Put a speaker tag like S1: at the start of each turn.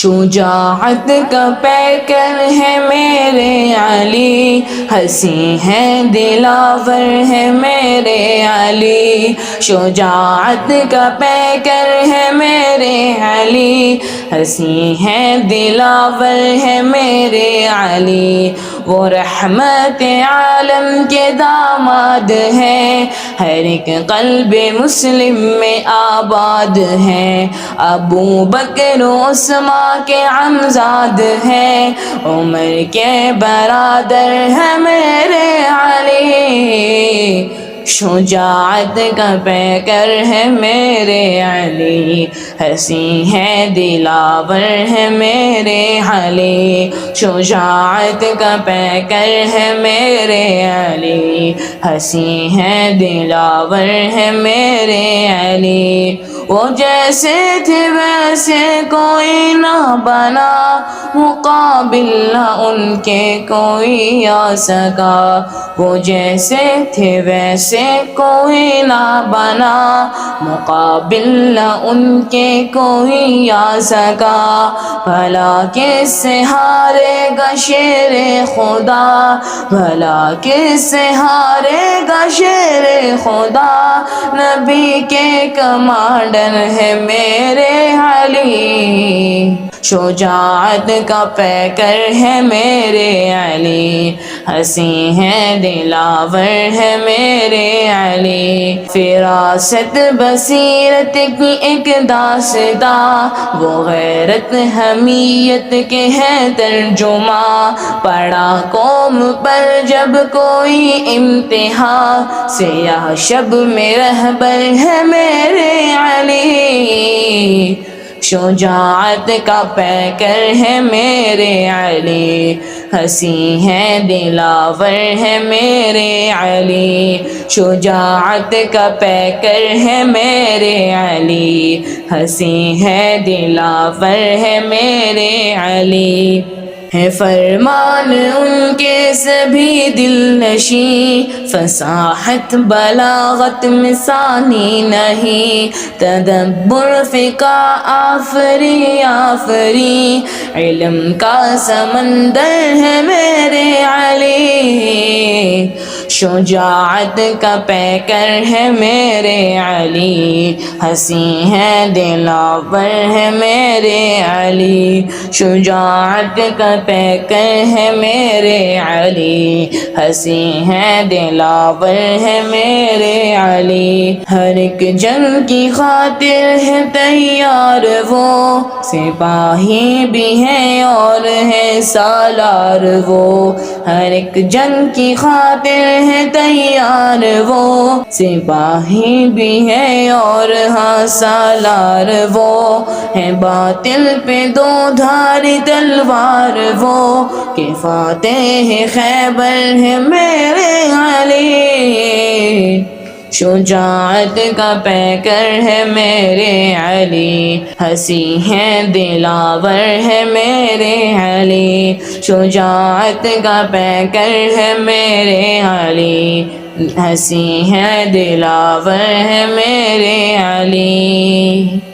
S1: شجاعت کا پیکر ہے میرے علی، ہنسی ہے دلاور ہے میرے علی، شجاعت کا پیکر ہے میرے علی، ہنسی ہے دلاور ہے میرے علی، وہ رحمت عالم کے داماد ہیں، ہر ایک قلب مسلم میں آباد ہیں، ابو بکر و عثمان کے عمزاد ہیں، عمر کے برادر ہیں میرے علی، شجاعت کا پیکر ہے میرے علی، ہنسی ہے دلاور ہے میرے علی، شجاعت کا پیکر ہے میرے علی، ہنسی ہے دلاور ہے میرے علی، وہ جیسے تھے ویسے کوئی نہ بنا، مقابل نہ ان کے کوئی آ سکا، وہ جیسے تھے ویسے کوئی نہ بنا، مقابل نہ ان کے کوئی آ سکا، بھلا کس سے ہارے گا شیر خدا، بھلا کس سے ہارے گا شیر خدا، نبی کے کمانڈر ہے میرے علی، شجاعت کا پیکر ہے میرے علی، ہنسی ہے دلاور ہے میرے علی، فراست بصیرت کی ایک داستاں، وہ غیرت حمیت کے ہے ترجمہ، پڑا قوم پر جب کوئی امتحان، سیاہ شب میں رہبر ہے میرے علی، شجاعت کا پیکر ہے میرے علی، ہنسی ہے دلاور ہے میرے علی، شجاعت کا پیکر ہے میرے علی، ہنسی ہے دلاور ہے میرے علی، ہے فرمان ان کے سبھی دل نشیں، فصاحت بلاغت میں ثانی نہیں، تدبر فقہ آفری آفری، علم کا سمندر ہے میرے علی، شجاعت کا پیکر ہے میرے علی، ہنسی ہے دلاور ہے میرے علی، شجاعت کا پیکر ہے میرے علی، ہنسی ہے دلاور ہے میرے علی، ہر ایک جنگ کی خاطر ہے تیار وہ، سپاہی بھی ہیں اور ہے سالار وہ، ہر ایک جنگ کی خاطر ہے تیار وہ، سپاہی بھی ہے اور ہاں سالار وہ، ہے باطل پہ دو دھاری تلوار وہ، کہ فاتح خیبر ہے میرے علی، شجاعت کا پیکر ہے میرے علی، ہنسی ہے دلاور ہے میرے علی، شجاعت کا پیکر ہے میرے علی، ہنسی ہے دلاور ہے میرے علی۔